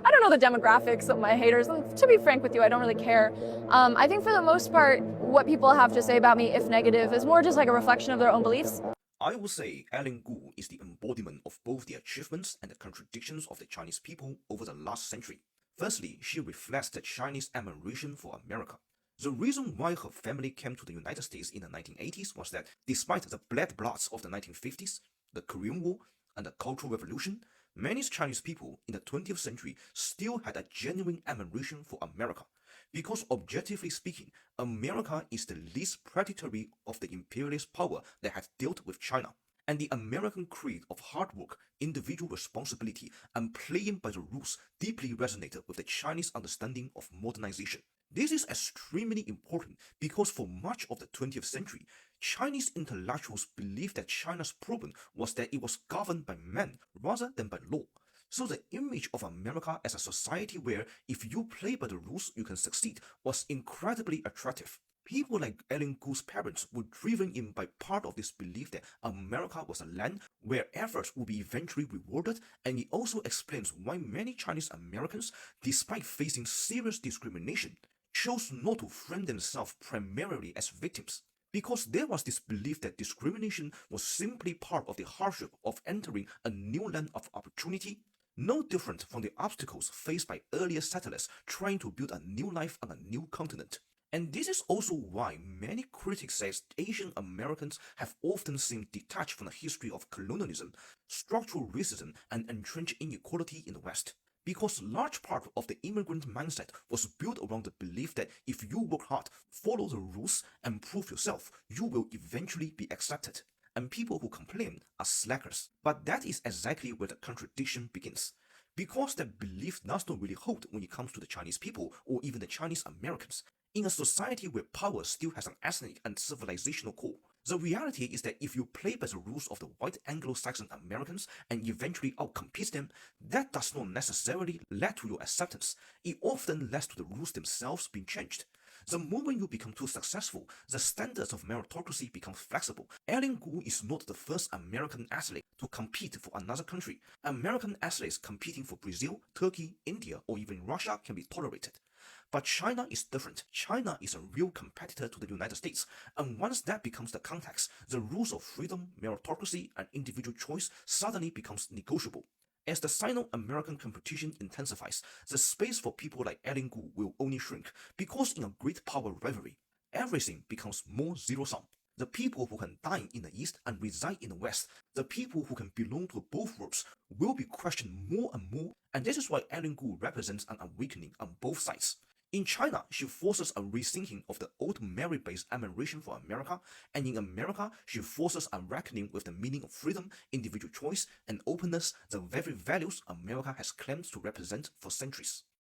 I don't know the demographics of my haters. And to be frank with you, I don't really care. I think for the most part, what people have to say about me, if negative, is more just like a reflection of their own beliefs. I would say Ellen Gu is the embodiment of both the achievements and the contradictions of the Chinese people over the last century. Firstly, she reflects the Chinese admiration for America. The reason why her family came to the United States in the 1980s was that despite the bloodbaths of the 1950s, the Korean War, and the Cultural Revolution, many Chinese people in the 20th century still had a genuine admiration for America. Because objectively speaking, America is the least predatory of the imperialist power that had dealt with China. And the American creed of hard work, individual responsibility, and playing by the rules deeply resonated with the Chinese understanding of modernization. This is extremely important because for much of the 20th century, Chinese intellectuals believed that China's problem was that it was governed by men rather than by law. So the image of America as a society where if you play by the rules you can succeed was incredibly attractive. People like Ellen Gu's parents were driven in by part of this belief that America was a land where efforts would be eventually rewarded, and it also explains why many Chinese Americans, despite facing serious discrimination, chose not to frame themselves primarily as victims. Because there was this belief that discrimination was simply part of the hardship of entering a new land of opportunity, no different from the obstacles faced by earlier settlers trying to build a new life on a new continent. And this is also why many critics say Asian Americans have often seemed detached from the history of colonialism, structural racism, and entrenched inequality in the West. Because large part of the immigrant mindset was built around the belief that if you work hard, follow the rules, and prove yourself, you will eventually be accepted. And people who complain are slackers. But that is exactly where the contradiction begins. Because that belief does not really hold when it comes to the Chinese people or even the Chinese Americans. In a society where power still has an ethnic and civilizational core, the reality is that if you play by the rules of the white Anglo-Saxon Americans and eventually outcompete them, that does not necessarily lead to your acceptance. It often leads to the rules themselves being changed. The moment you become too successful, the standards of meritocracy become flexible. Ellen Gu is not the first American athlete to compete for another country. American athletes competing for Brazil, Turkey, India, or even Russia can be tolerated. But China is different. China is a real competitor to the United States, and once that becomes the context, the rules of freedom, meritocracy, and individual choice suddenly becomes negotiable. As the Sino-American competition intensifies, the space for people like Ellen Gu will only shrink, because in a great power rivalry, everything becomes more zero-sum. The people who can dine in the East and reside in the West, the people who can belong to both worlds, will be questioned more and more, and this is why Ellen Gu represents an awakening on both sides. In China, she forces a rethinking of the old merit-based admiration for America, and in America, she forces a reckoning with the meaning of freedom, individual choice, and openness, the very values America has claimed to represent for centuries.